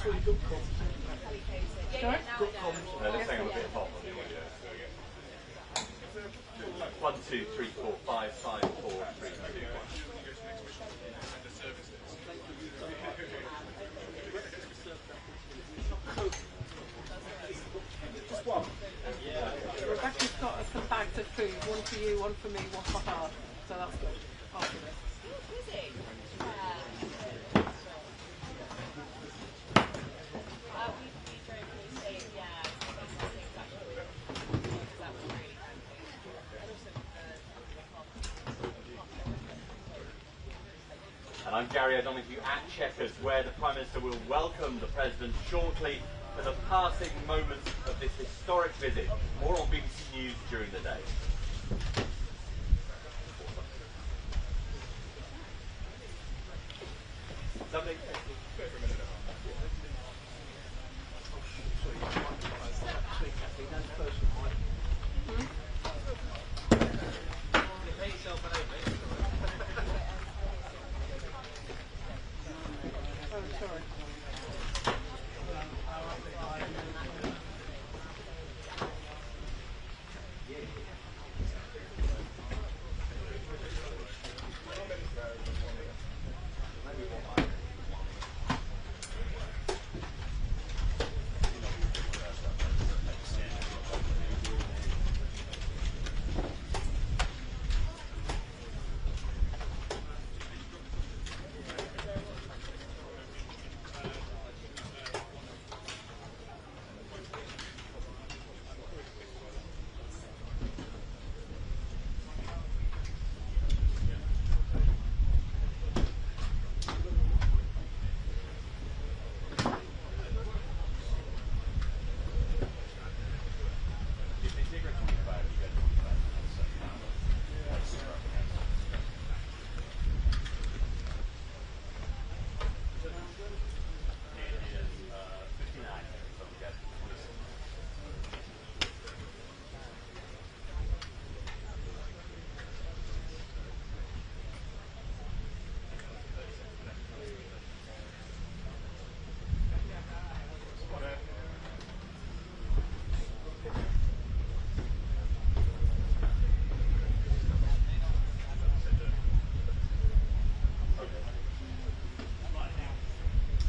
really good comms. Sorry? Good comms. No, they're saying I'm a bit hot on the audio. 1, 2, 3, 4, 5, 5, 4, 3, 2, 1. Just one. Rebecca's got us some bags of food, one for you, one for me, one for her. So that's good. After this. And I'm Gary O'Donoghue at Chequers, where the Prime Minister will welcome the President shortly for the passing moments of this historic visit. More on BBC News during the day. Something.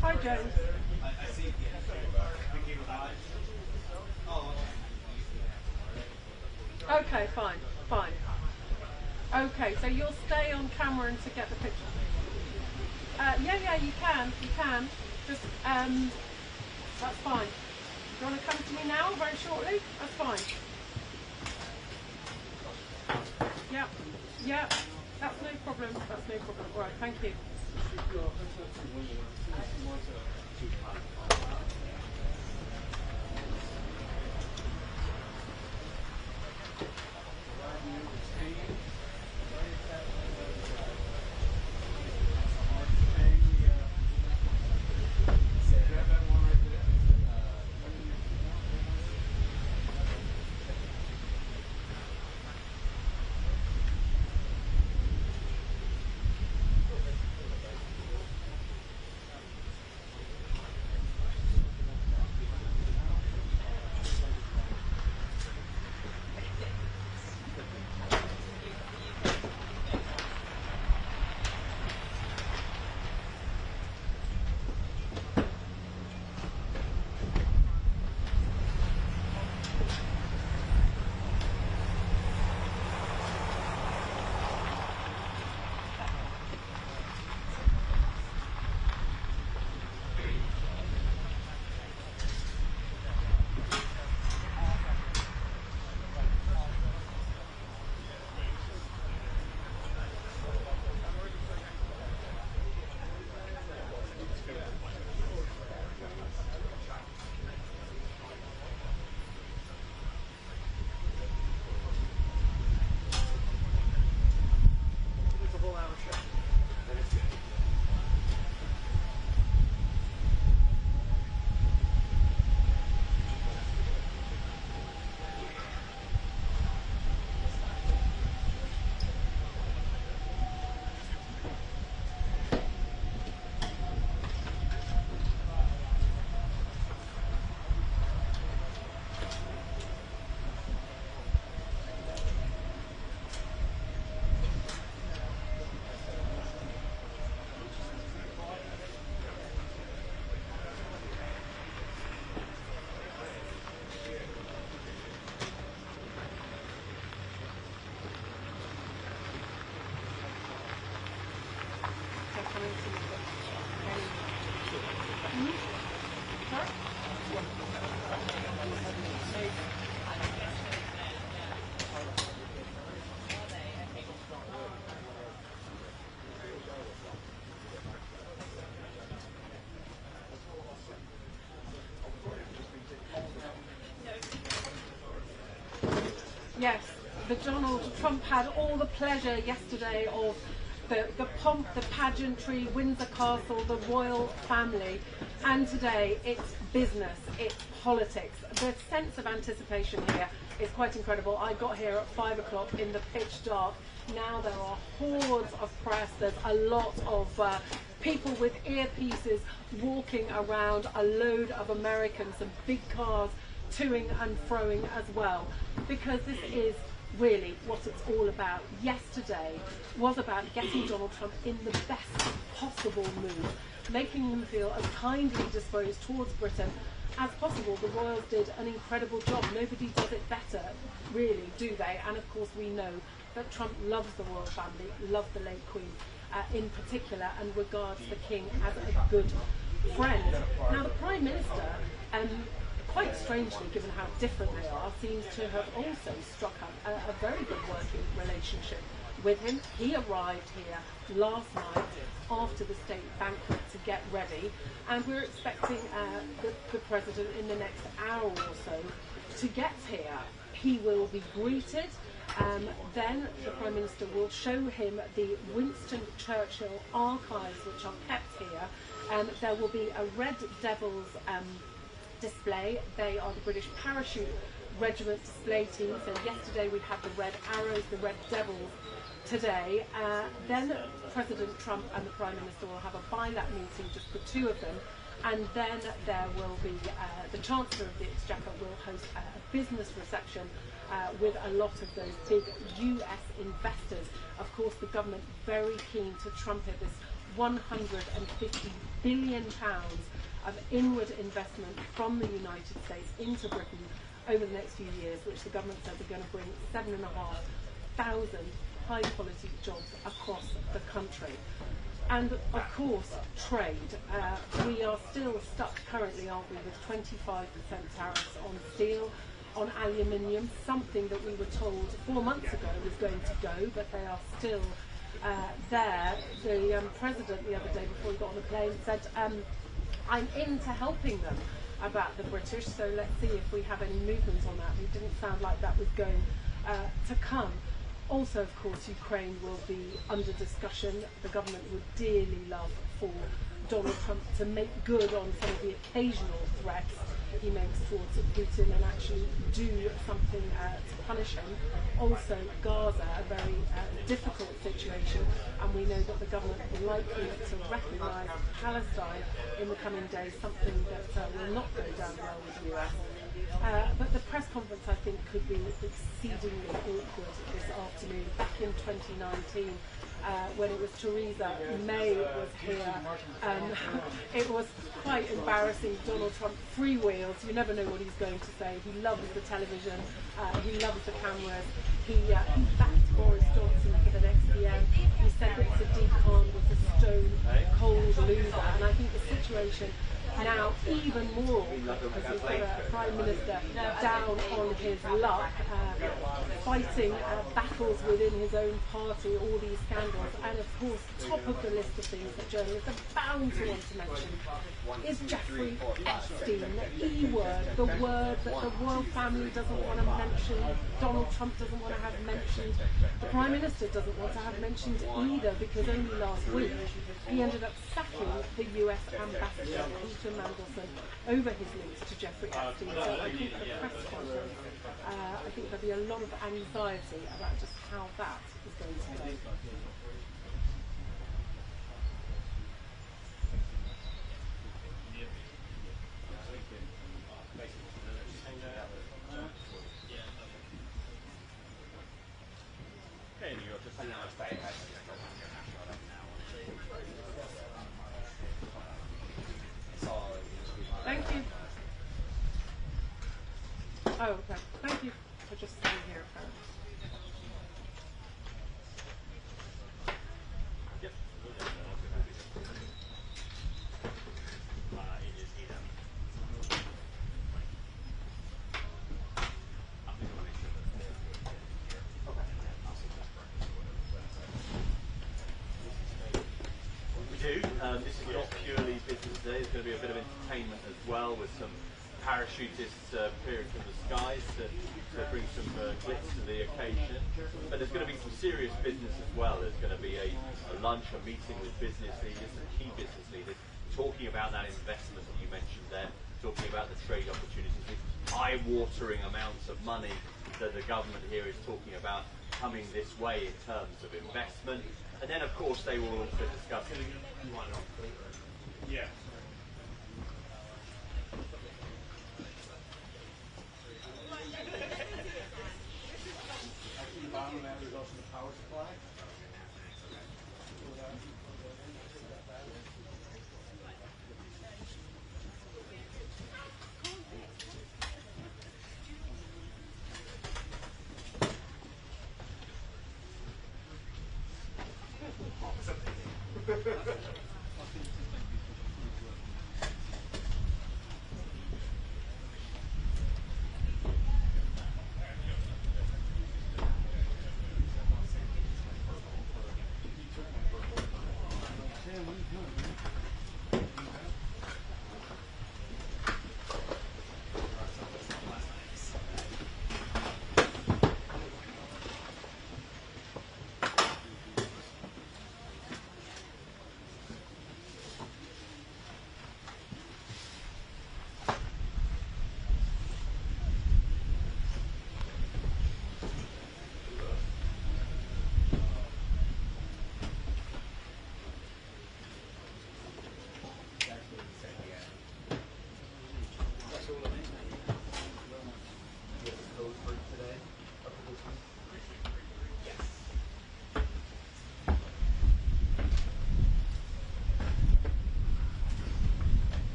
Hi, James. Okay, fine, fine. Okay, so you'll stay on camera and to get the picture. Yeah, you can. Just, that's fine. Do you want to come to me now, very shortly? That's fine. Yeah, that's no problem. Right, thank you. Yes, the Donald Trump had all the pleasure yesterday of the pomp, the pageantry, Windsor Castle, the royal family, and today it's business, it's politics. The sense of anticipation here is quite incredible. I got here at 5 o'clock in the pitch dark. Now there are hordes of press, there's a lot of people with earpieces walking around, a load of Americans and big cars toing and froing as well, because this is really what it's all about. Yesterday was about getting Donald Trump in the best possible mood, making him feel as kindly disposed towards Britain as possible. The Royals did an incredible job. Nobody does it better, really, do they? And of course we know that Trump loves the royal family, loves the late Queen in particular, and regards the King as a good friend. Now the Prime Minister, quite strangely, given how different they are, seems to have also struck up a very good working relationship with him. He arrived here last night after the state banquet to get ready, and we're expecting the President in the next hour or so to get here. He will be greeted, then the Prime Minister will show him the Winston Churchill archives which are kept here. There will be a Red Devils display. They are the British Parachute Regiment display team. So yesterday we had the Red Arrows, the Red Devils. Today, then President Trump and the Prime Minister will have a bilat meeting, just the two of them, and then there will be the Chancellor of the Exchequer will host a business reception with a lot of those big US investors. Of course, the government very keen to trumpet this £150 billion of inward investment from the United States into Britain over the next few years, which the government says are going to bring 7,500 high-quality jobs across the country. And of course, trade. We are still stuck currently, aren't we, with 25% tariffs on steel, on aluminium, something that we were told 4 months ago was going to go, but they are still there. The President the other day, before he got on the plane, said, I'm into helping them about the British, so let's see if we have any movement on that. It didn't sound like that was going to come. Also, of course, Ukraine will be under discussion. The government would dearly love for Donald Trump to make good on some of the occasional threats he makes towards Putin and actually do something to punish him. Also, Gaza, a very difficult situation, and we know that the government is likely to recognise Palestine in the coming days, something that will not go down well with the US. But the press conference, I think, could be exceedingly awkward this afternoon. Back in 2019, when it was Theresa May was here, it was quite embarrassing. Donald Trump freewheels. You never know what he's going to say. He loves the television. He loves the cameras. He backed Boris Johnson for the next PM. He said that Sadiq Khan was a stone cold loser. And I think the situation now even more awkward because we've got a Prime Minister down on his luck, fighting battles within his own party, all these scandals, and of course top of the list of things that journalists are bound to want to mention is Jeffrey Epstein, the E word, the word that the royal family doesn't want to mention, Donald Trump doesn't want to have mentioned, the Prime Minister doesn't want to have mentioned either, because only last week he ended up sacking the US ambassador Peter Mandelson over his links to Jeffrey Epstein. So I think the press conference, I think there'll be a lot of anxiety about just how that is going to go. Thank you. Oh, okay. Thank you for just staying here. Yep. We do. This is not purely business today. There's going to be a bit of entertainment as well, with some parachutists appearing from the skies to bring some glitz to the occasion. But there's going to be some serious business as well. There's going to be a lunch, a meeting with business leaders, some key business leaders, talking about that investment that you mentioned there, talking about the trade opportunities, with eye-watering amounts of money that the government here is talking about coming this way in terms of investment. And then, of course, they will also discuss. Yeah. Actually, the bottom of that is also the power supply.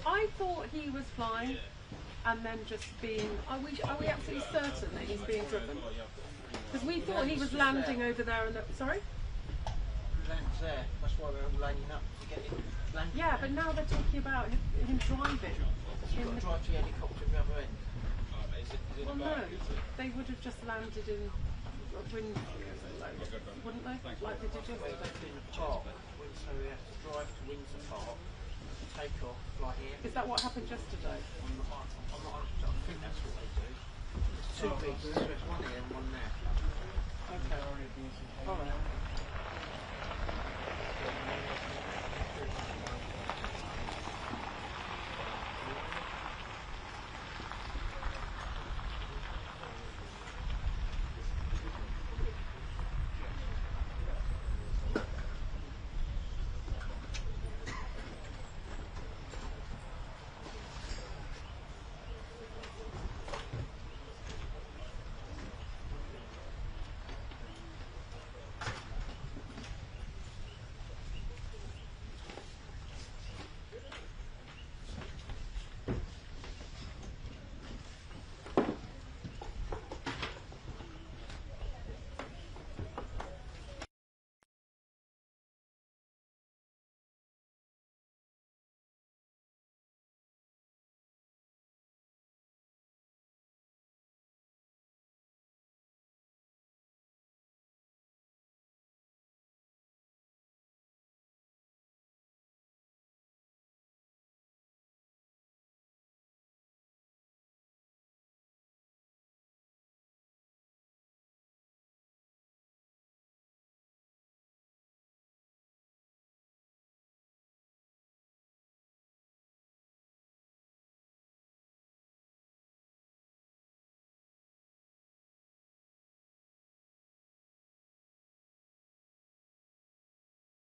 I thought he was flying and then just being. Are we absolutely certain that he's being driven? Because we thought he was landing over there and sorry? He lands there. That's why we're all lining up to get him landing. Yeah, but now they're talking about him driving. You've got to drive the helicopter at the other end. Well, no, they would have just landed in Windsor, wouldn't they? Like they did We're yesterday. in the park, so we have to drive to Windsor Park, take off, fly here. Is that what happened yesterday? I'm not, I think that's what they do. There's two pieces, so there's one here and one there. Okay. All right.